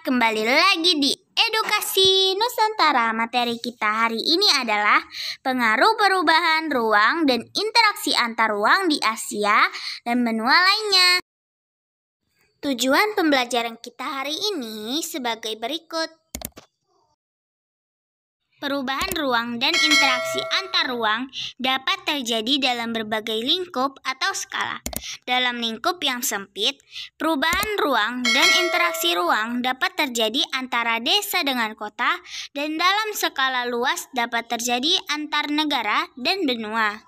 kembali lagi di Edukasi Nusantara. Materi kita hari ini adalah pengaruh perubahan ruang dan interaksi antar ruang di Asia dan benua lainnya. Tujuan pembelajaran kita hari ini sebagai berikut. Perubahan ruang dan interaksi antar ruang dapat terjadi dalam berbagai lingkup atau skala. Dalam lingkup yang sempit, perubahan ruang dan interaksi ruang dapat terjadi antara desa dengan kota, dan dalam skala luas dapat terjadi antar negara dan benua.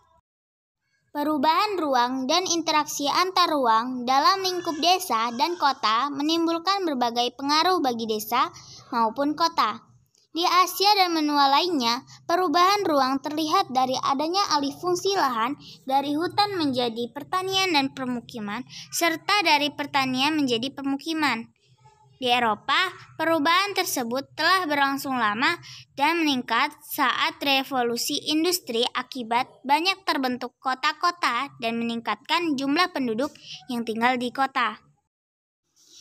Perubahan ruang dan interaksi antar ruang dalam lingkup desa dan kota menimbulkan berbagai pengaruh bagi desa maupun kota. Di Asia dan benua lainnya, perubahan ruang terlihat dari adanya alih fungsi lahan dari hutan menjadi pertanian dan permukiman, serta dari pertanian menjadi pemukiman. Di Eropa, perubahan tersebut telah berlangsung lama dan meningkat saat revolusi industri akibat banyak terbentuk kota-kota dan meningkatkan jumlah penduduk yang tinggal di kota.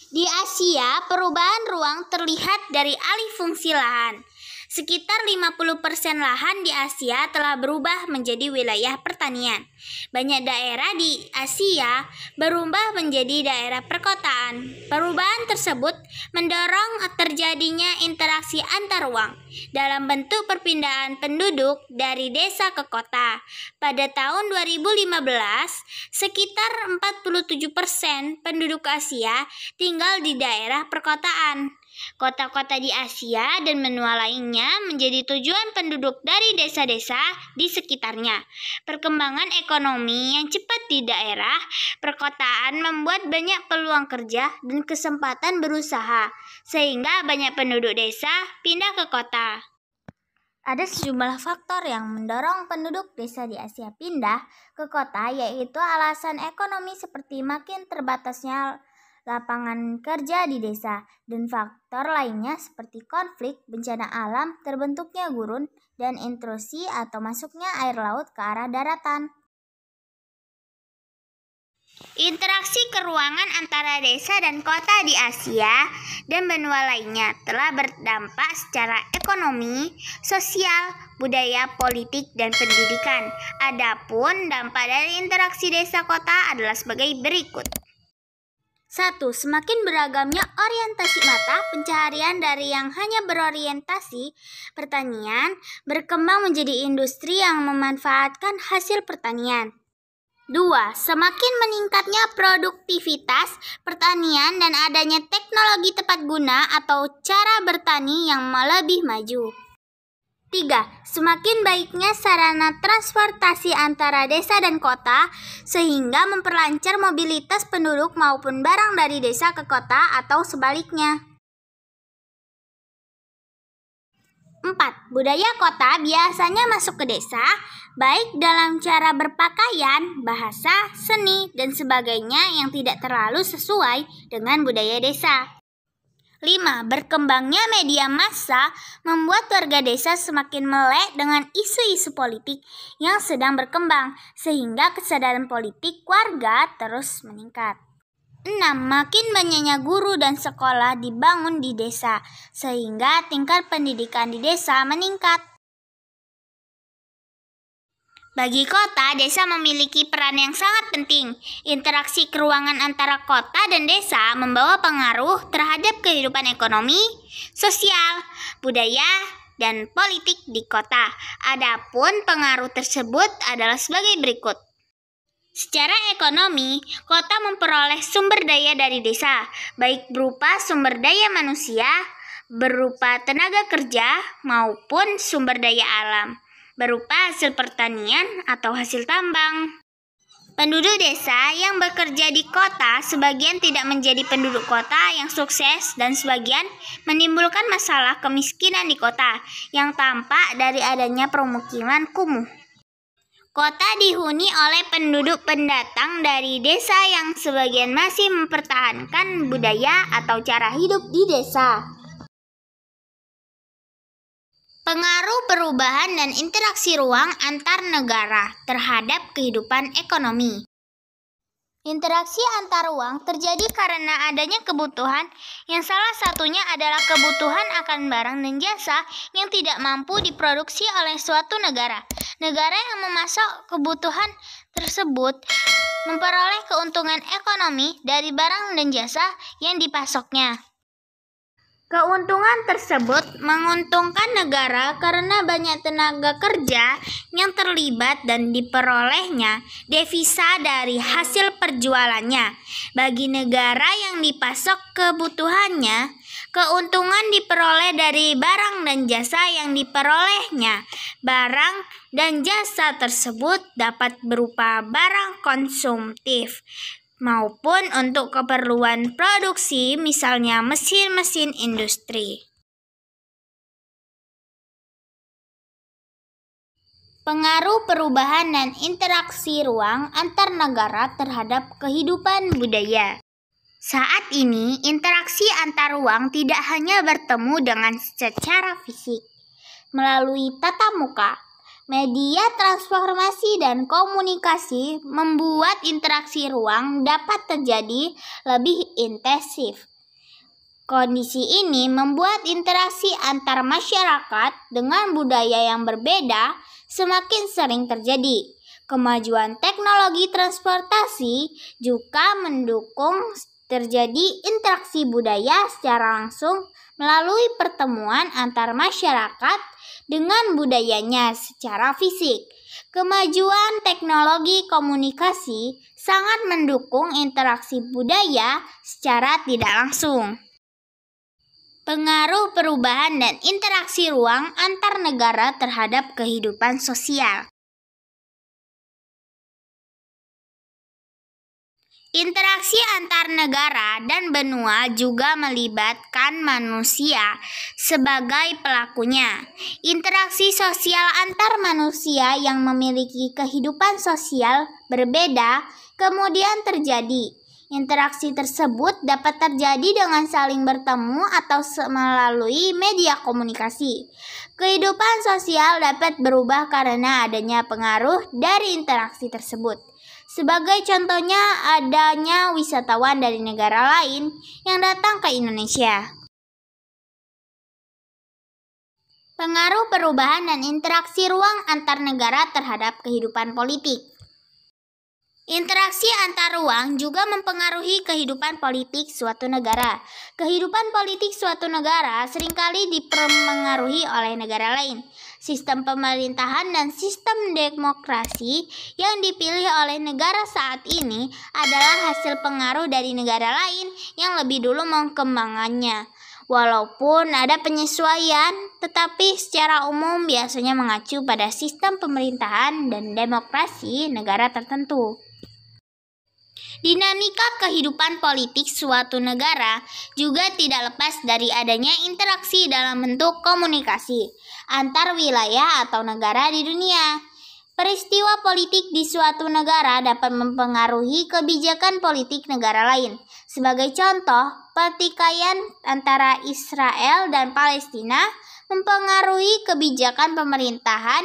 Di Asia, perubahan ruang terlihat dari alih fungsi lahan. Sekitar 50% lahan di Asia telah berubah menjadi wilayah pertanian. Banyak daerah di Asia berubah menjadi daerah perkotaan. Perubahan tersebut mendorong terjadinya interaksi antar ruang dalam bentuk perpindahan penduduk dari desa ke kota. Pada tahun 2015, sekitar 47% penduduk Asia tinggal di daerah perkotaan. Kota-kota di Asia dan benua lainnya menjadi tujuan penduduk dari desa-desa di sekitarnya. Perkembangan ekonomi yang cepat di daerah perkotaan membuat banyak peluang kerja dan kesempatan berusaha, sehingga banyak penduduk desa pindah ke kota. Ada sejumlah faktor yang mendorong penduduk desa di Asia pindah ke kota, yaitu alasan ekonomi seperti makin terbatasnya lapangan kerja di desa, dan faktor lainnya seperti konflik, bencana alam, terbentuknya gurun, dan intrusi atau masuknya air laut ke arah daratan. Interaksi keruangan antara desa dan kota di Asia dan benua lainnya telah berdampak secara ekonomi, sosial, budaya, politik, dan pendidikan. Adapun dampak dari interaksi desa kota adalah sebagai berikut. 1. Semakin beragamnya orientasi mata pencaharian dari yang hanya berorientasi pertanian berkembang menjadi industri yang memanfaatkan hasil pertanian. 2. Semakin meningkatnya produktivitas pertanian dan adanya teknologi tepat guna atau cara bertani yang lebih maju. 3. Semakin baiknya sarana transportasi antara desa dan kota sehingga memperlancar mobilitas penduduk maupun barang dari desa ke kota atau sebaliknya. 4. Budaya kota biasanya masuk ke desa, baik dalam cara berpakaian, bahasa, seni, dan sebagainya yang tidak terlalu sesuai dengan budaya desa. 5. Berkembangnya media massa membuat warga desa semakin melek dengan isu-isu politik yang sedang berkembang, sehingga kesadaran politik warga terus meningkat. 6. Makin banyaknya guru dan sekolah dibangun di desa, sehingga tingkat pendidikan di desa meningkat. Bagi kota, desa memiliki peran yang sangat penting. Interaksi keruangan antara kota dan desa membawa pengaruh terhadap kehidupan ekonomi, sosial, budaya, dan politik di kota. Adapun pengaruh tersebut adalah sebagai berikut. Secara ekonomi, kota memperoleh sumber daya dari desa, baik berupa sumber daya manusia, berupa tenaga kerja, maupun sumber daya alam, berupa hasil pertanian atau hasil tambang. Penduduk desa yang bekerja di kota sebagian tidak menjadi penduduk kota yang sukses dan sebagian menimbulkan masalah kemiskinan di kota yang tampak dari adanya permukiman kumuh. Kota dihuni oleh penduduk pendatang dari desa yang sebagian masih mempertahankan budaya atau cara hidup di desa. Pengaruh perubahan dan interaksi ruang antar negara terhadap kehidupan ekonomi. Interaksi antar ruang terjadi karena adanya kebutuhan yang salah satunya adalah kebutuhan akan barang dan jasa yang tidak mampu diproduksi oleh suatu negara. Negara yang memasok kebutuhan tersebut memperoleh keuntungan ekonomi dari barang dan jasa yang dipasoknya. Keuntungan tersebut menguntungkan negara karena banyak tenaga kerja yang terlibat dan diperolehnya devisa dari hasil perjualannya. Bagi negara yang dipasok kebutuhannya, keuntungan diperoleh dari barang dan jasa yang diperolehnya. Barang dan jasa tersebut dapat berupa barang konsumtif maupun untuk keperluan produksi, misalnya mesin-mesin industri. Pengaruh perubahan dan interaksi ruang antar negara terhadap kehidupan budaya. Saat ini, interaksi antar ruang tidak hanya bertemu dengan secara fisik, melalui tatap muka. Media transformasi dan komunikasi membuat interaksi ruang dapat terjadi lebih intensif. Kondisi ini membuat interaksi antar masyarakat dengan budaya yang berbeda semakin sering terjadi. Kemajuan teknologi transportasi juga mendukung terjadi interaksi budaya secara langsung melalui pertemuan antar masyarakat dengan budayanya secara fisik. Kemajuan teknologi komunikasi sangat mendukung interaksi budaya secara tidak langsung. Pengaruh perubahan dan interaksi ruang antar negara terhadap kehidupan sosial. Interaksi antar negara dan benua juga melibatkan manusia sebagai pelakunya. Interaksi sosial antar manusia yang memiliki kehidupan sosial berbeda kemudian terjadi. Interaksi tersebut dapat terjadi dengan saling bertemu atau melalui media komunikasi. Kehidupan sosial dapat berubah karena adanya pengaruh dari interaksi tersebut. Sebagai contohnya, adanya wisatawan dari negara lain yang datang ke Indonesia. Pengaruh perubahan dan interaksi ruang antar negara terhadap kehidupan politik. Interaksi antar ruang juga mempengaruhi kehidupan politik suatu negara. Kehidupan politik suatu negara seringkali dipengaruhi oleh negara lain. Sistem pemerintahan dan sistem demokrasi yang dipilih oleh negara saat ini adalah hasil pengaruh dari negara lain yang lebih dulu mengembangkannya. Walaupun ada penyesuaian, tetapi secara umum biasanya mengacu pada sistem pemerintahan dan demokrasi negara tertentu. Dinamika kehidupan politik suatu negara juga tidak lepas dari adanya interaksi dalam bentuk komunikasi antar wilayah atau negara di dunia. Peristiwa politik di suatu negara dapat mempengaruhi kebijakan politik negara lain. Sebagai contoh, pertikaian antara Israel dan Palestina mempengaruhi kebijakan pemerintahan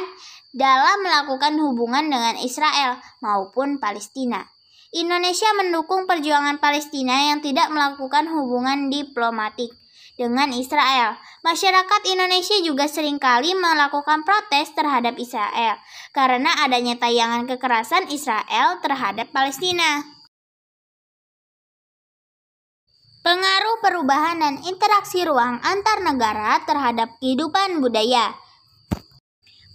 dalam melakukan hubungan dengan Israel maupun Palestina. Indonesia mendukung perjuangan Palestina yang tidak melakukan hubungan diplomatik dengan Israel. Masyarakat Indonesia juga seringkali melakukan protes terhadap Israel karena adanya tayangan kekerasan Israel terhadap Palestina. Pengaruh perubahan dan interaksi ruang antar negara terhadap kehidupan budaya.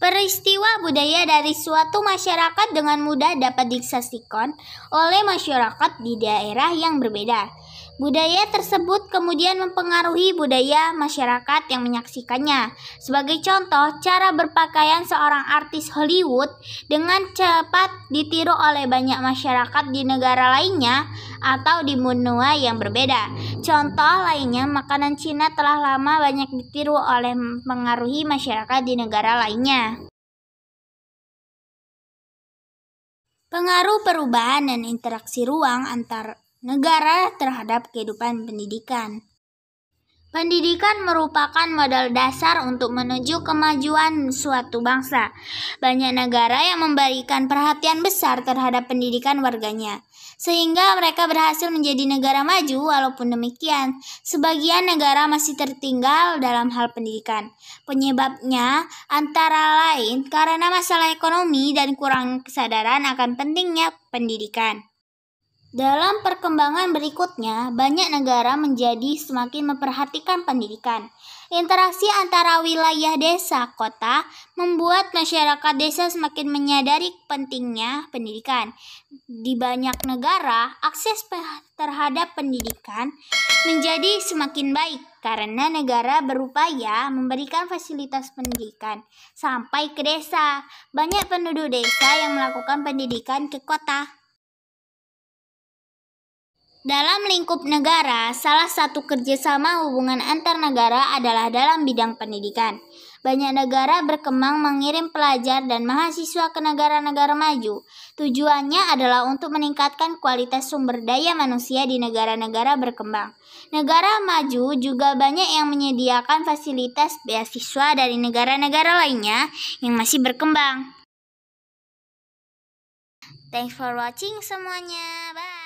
Peristiwa budaya dari suatu masyarakat dengan mudah dapat disaksikan oleh masyarakat di daerah yang berbeda. Budaya tersebut kemudian mempengaruhi budaya masyarakat yang menyaksikannya. Sebagai contoh, cara berpakaian seorang artis Hollywood dengan cepat ditiru oleh banyak masyarakat di negara lainnya atau di benua yang berbeda. Contoh lainnya, makanan Cina telah lama banyak ditiru oleh mempengaruhi masyarakat di negara lainnya. Pengaruh perubahan dan interaksi ruang antar negara terhadap kehidupan pendidikan. Pendidikan merupakan modal dasar untuk menuju kemajuan suatu bangsa. Banyak negara yang memberikan perhatian besar terhadap pendidikan warganya. sehingga mereka berhasil menjadi negara maju. Walaupun demikian, sebagian negara masih tertinggal dalam hal pendidikan. Penyebabnya antara lain karena masalah ekonomi dan kurang kesadaran akan pentingnya pendidikan. Dalam perkembangan berikutnya, banyak negara menjadi semakin memperhatikan pendidikan. Interaksi antara wilayah desa kota membuat masyarakat desa semakin menyadari pentingnya pendidikan. Di banyak negara, akses terhadap pendidikan menjadi semakin baik karena negara berupaya memberikan fasilitas pendidikan sampai ke desa. Banyak penduduk desa yang melakukan pendidikan ke kota. Dalam lingkup negara, salah satu kerjasama hubungan antar negara adalah dalam bidang pendidikan. Banyak negara berkembang mengirim pelajar dan mahasiswa ke negara-negara maju. Tujuannya adalah untuk meningkatkan kualitas sumber daya manusia di negara-negara berkembang. Negara maju juga banyak yang menyediakan fasilitas beasiswa dari negara-negara lainnya yang masih berkembang. Thanks for watching semuanya. Bye.